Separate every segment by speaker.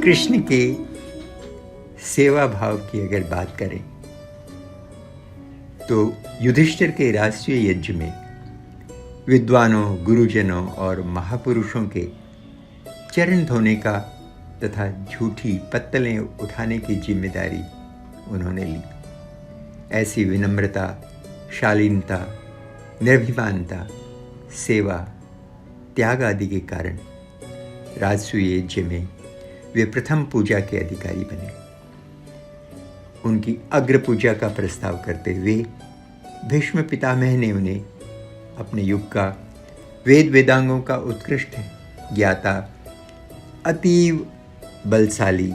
Speaker 1: कृष्ण के सेवा भाव की अगर बात करें तो युधिष्ठिर के राष्ट्रीय यज्ञ में विद्वानों, गुरुजनों और महापुरुषों के चरण धोने का तथा झूठी पत्तलें उठाने की जिम्मेदारी उन्होंने ली। ऐसी विनम्रता, शालीनता, निर्भिमानता, सेवा, त्याग आदि के कारण राजसूय यज्ञ में वे प्रथम पूजा के अधिकारी बने। उनकी अग्र पूजा का प्रस्ताव करते हुए भीष्म पितामह ने उन्हें अपने युग का वेद वेदांगों का उत्कृष्ट ज्ञाता, अतीव बलशाली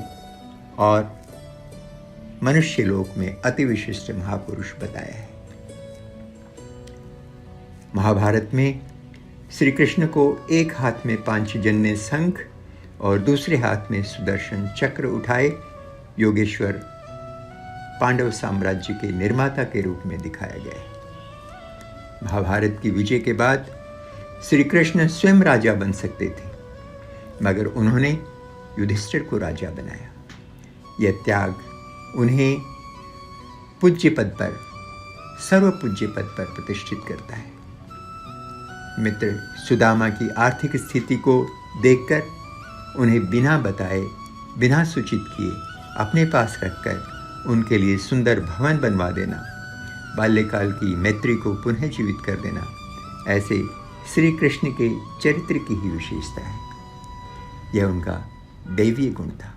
Speaker 1: और मनुष्य लोक में अति विशिष्ट महापुरुष बताया है। महाभारत में श्री कृष्ण को एक हाथ में पांचजन्य शंख और दूसरे हाथ में सुदर्शन चक्र उठाए योगेश्वर पांडव साम्राज्य के निर्माता के रूप में दिखाया गया है। महाभारत की विजय के बाद श्री कृष्ण स्वयं राजा बन सकते थे, मगर उन्होंने युधिष्ठिर को राजा बनाया। यह त्याग उन्हें पूज्य पद पर, सर्व पूज्य पद पर प्रतिष्ठित करता है। मित्र सुदामा की आर्थिक स्थिति को देखकर उन्हें बिना बताए, बिना सूचित किए अपने पास रखकर उनके लिए सुंदर भवन बनवा देना, बाल्यकाल की मैत्री को पुनः जीवित कर देना, ऐसे श्री कृष्ण के चरित्र की ही विशेषता है। यह उनका दैवीय गुण था।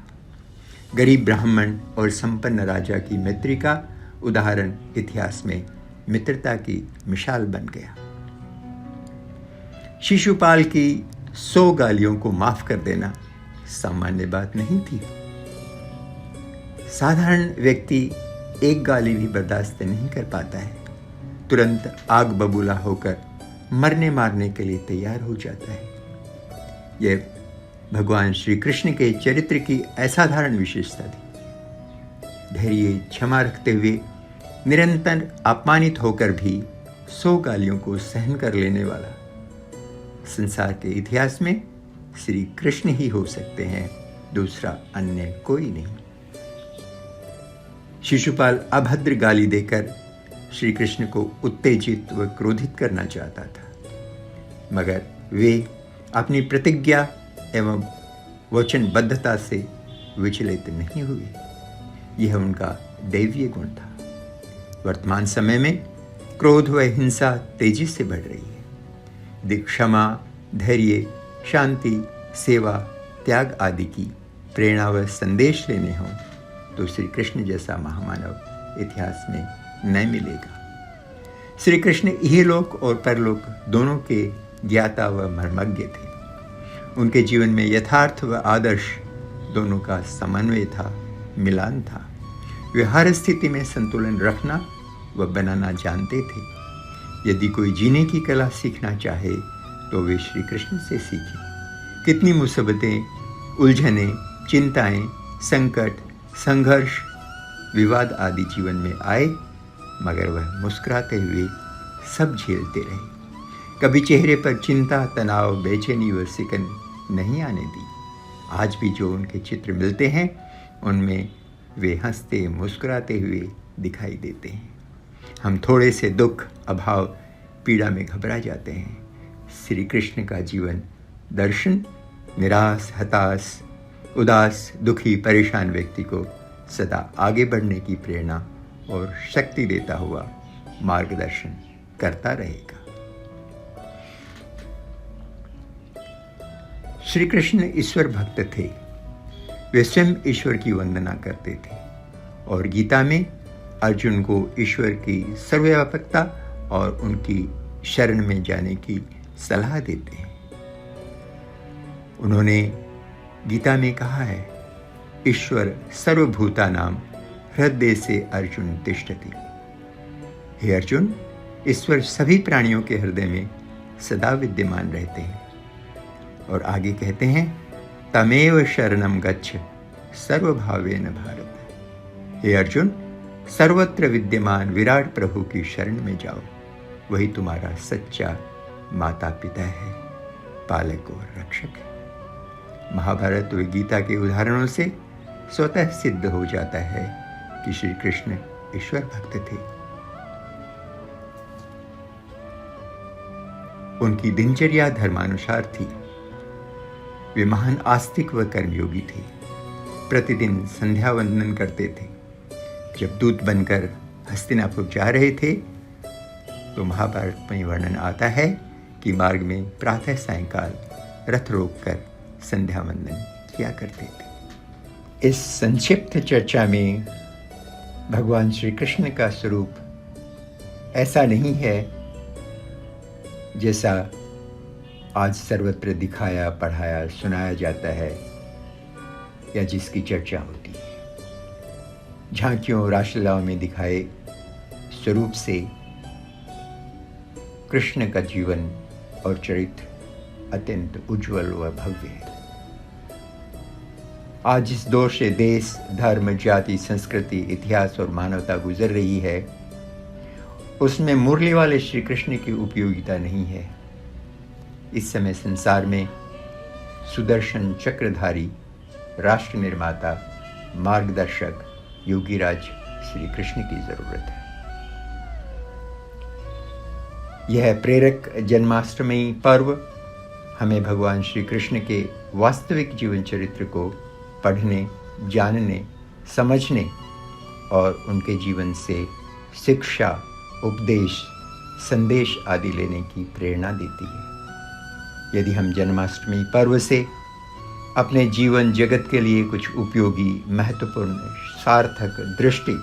Speaker 1: गरीब ब्राह्मण और संपन्न राजा की मैत्री का उदाहरण इतिहास में मित्रता की मिसाल बन गया। शिशुपाल की 100 गालियों को माफ कर देना सामान्य बात नहीं थी। साधारण व्यक्ति एक गाली भी बर्दाश्त नहीं कर पाता है, तुरंत आग बबूला होकर मरने मारने के लिए तैयार हो जाता है। यह भगवान श्री कृष्ण के चरित्र की असाधारण विशेषता थी। धैर्य, क्षमा रखते हुए निरंतर अपमानित होकर भी 100 गालियों को सहन कर लेने वाला संसार के इतिहास में श्री कृष्ण ही हो सकते हैं, दूसरा अन्य कोई नहीं। शिशुपाल अभद्र गाली देकर श्री कृष्ण को उत्तेजित व क्रोधित करना चाहता था, मगर वे अपनी प्रतिज्ञा एवं वचनबद्धता से विचलित नहीं हुए। यह उनका दैवीय गुण था। वर्तमान समय में क्रोध व हिंसा तेजी से बढ़ रही है। क्षमा, धैर्य, शांति, सेवा, त्याग आदि की प्रेरणा व संदेश लेने हों तो श्री कृष्ण जैसा महामानव इतिहास में न मिलेगा। श्री कृष्ण इहलोक और परलोक दोनों के ज्ञाता व मर्मज्ञ थे। उनके जीवन में यथार्थ व आदर्श दोनों का समन्वय था, मिलान था। वे हर स्थिति में संतुलन रखना व बनाना जानते थे। यदि कोई जीने की कला सीखना चाहे तो वे श्री कृष्ण से सीखे। कितनी मुसीबतें, उलझनें, चिंताएं, संकट, संघर्ष, विवाद आदि जीवन में आए, मगर वह मुस्कुराते हुए सब झेलते रहे। कभी चेहरे पर चिंता, तनाव, बेचैनी व सिकन नहीं आने दी। आज भी जो उनके चित्र मिलते हैं उनमें वे हंसते, मुस्कुराते हुए दिखाई देते हैं। हम थोड़े से दुख, अभाव, पीड़ा में घबरा जाते हैं। श्री कृष्ण का जीवन दर्शन निराश, हताश, उदास, दुखी, परेशान व्यक्ति को सदा आगे बढ़ने की प्रेरणा और शक्ति देता हुआ मार्गदर्शन करता रहेगा। श्री कृष्ण ईश्वर भक्त थे। वे स्वयं ईश्वर की वंदना करते थे और गीता में अर्जुन को ईश्वर की सर्वव्यापकता और उनकी शरण में जाने की सलाह देते हैं। उन्होंने गीता में कहा है, ईश्वर सर्वभूतानां हृदय से अर्जुन तिष्ठति। हे अर्जुन, ईश्वर सभी प्राणियों के हृदय में सदा विद्यमान रहते हैं। और आगे कहते हैं, तमेव शरणं गच्छ सर्वभावेन भारत। हे अर्जुन, सर्वत्र विद्यमान विराट प्रभु की शरण में जाओ, वही तुम्हारा सच्चा माता पिता है, पालक और रक्षक है। महाभारत व गीता के उदाहरणों से स्वतः सिद्ध हो जाता है कि श्री कृष्ण ईश्वर भक्त थे। उनकी दिनचर्या धर्मानुसार थी। वे महान आस्तिक व कर्मयोगी थे। प्रतिदिन संध्या वंदन करते थे। जब दूत बनकर हस्तिनापुर जा रहे थे तो महाभारत में वर्णन आता है कि मार्ग में प्रातः सायंकाल रथ रोककर संध्या वंदन किया करते थे। इस संक्षिप्त चर्चा में भगवान श्री कृष्ण का स्वरूप ऐसा नहीं है जैसा आज सर्वत्र दिखाया, पढ़ाया, सुनाया जाता है या जिसकी चर्चा होती है। झांकियों, रासलीलाओं में दिखाए स्वरूप से कृष्ण का जीवन और चरित्र अत्यंत उज्जवल व भव्य है। आज इस दौर से देश, धर्म, जाति, संस्कृति, इतिहास और मानवता गुजर रही है, उसमें मुरली वाले श्री कृष्ण की उपयोगिता नहीं है। इस समय संसार में सुदर्शन चक्रधारी राष्ट्र निर्माता, मार्गदर्शक, योगीराज श्री कृष्ण की जरूरत है। यह प्रेरक जन्माष्टमी पर्व हमें भगवान श्री कृष्ण के वास्तविक जीवन चरित्र को पढ़ने, जानने, समझने और उनके जीवन से शिक्षा, उपदेश, संदेश आदि लेने की प्रेरणा देती है। यदि हम जन्माष्टमी पर्व से अपने जीवन जगत के लिए कुछ उपयोगी, महत्वपूर्ण, सार्थक दृष्टि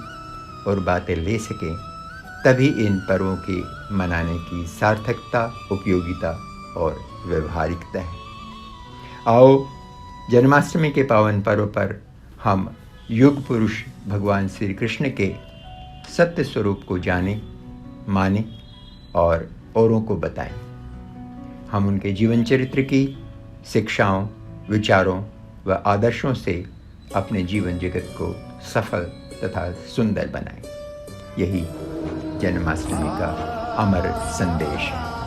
Speaker 1: और बातें ले सकें, तभी इन पर्वों के मनाने की सार्थकता, उपयोगिता और व्यवहारिकता है। आओ जन्माष्टमी के पावन पर्व पर हम युग पुरुष भगवान श्री कृष्ण के सत्य स्वरूप को जानें, मानें और औरों को बताएं। हम उनके जीवन चरित्र की शिक्षाओं, विचारों व आदर्शों से अपने जीवन जगत को सफल तथा सुंदर बनाएं। यही जन्माष्टमी का अमर संदेश है।